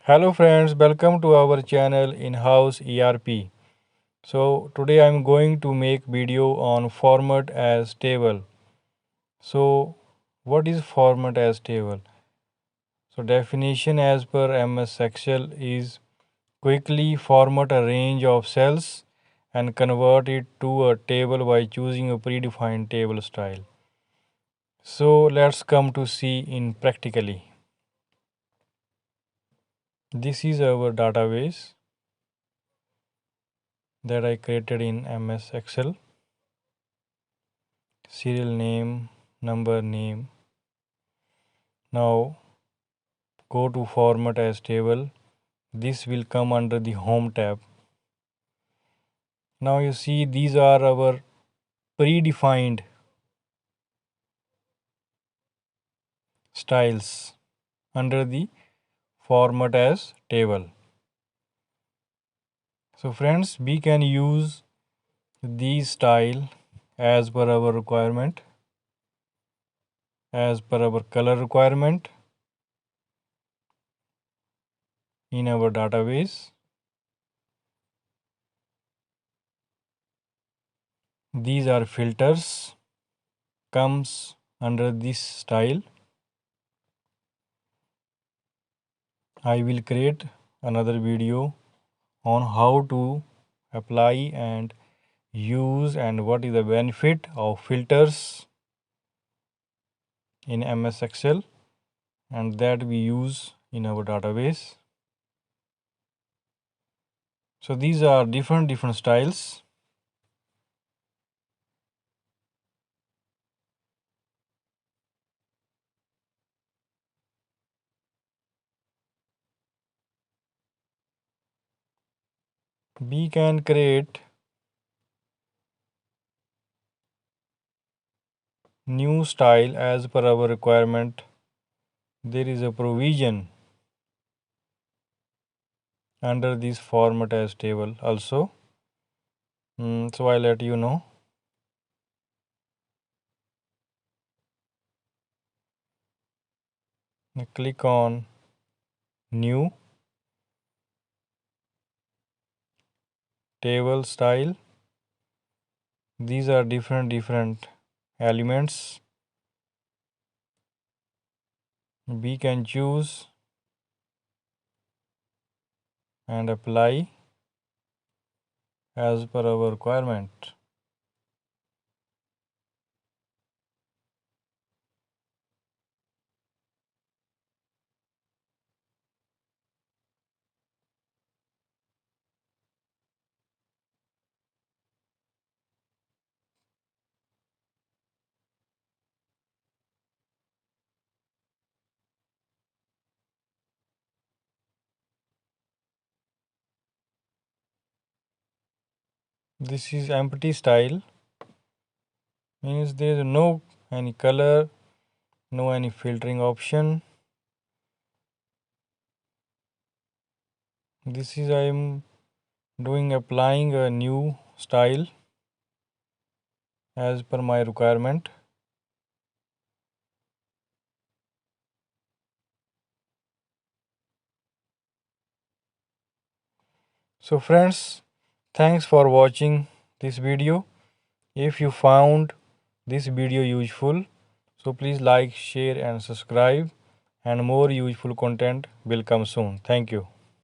Hello friends, welcome to our channel In-house ERP. So today I'm going to make video on format as table. So what is format as table? So definition as per MS Excel is quickly format a range of cells and convert it to a table by choosing a predefined table style. So let's come to see in practically. This is our database that I created in MS Excel. Serial name, number name. Now go to format as table. This will come under the home tab. Now you see these are our predefined styles under the format as table. So friends, we can use these style as per our requirement, as per our color requirement in our database. These are filters comes under this style. I will create another video on how to apply and use and what is the benefit of filters in MS Excel and that we use in our database. So these are different styles. We can create new style as per our requirement. There is a provision under this format as table also. So I'll let you know. Click on new table style. These are different elements. We can choose and apply as per our requirement. This is empty style, means there is no any color, no any filtering option. This is I am doing applying a new style as per my requirement. So friends, thanks for watching this video. If you found this video useful, so please like, share and subscribe, and more useful content will come soon. Thank you.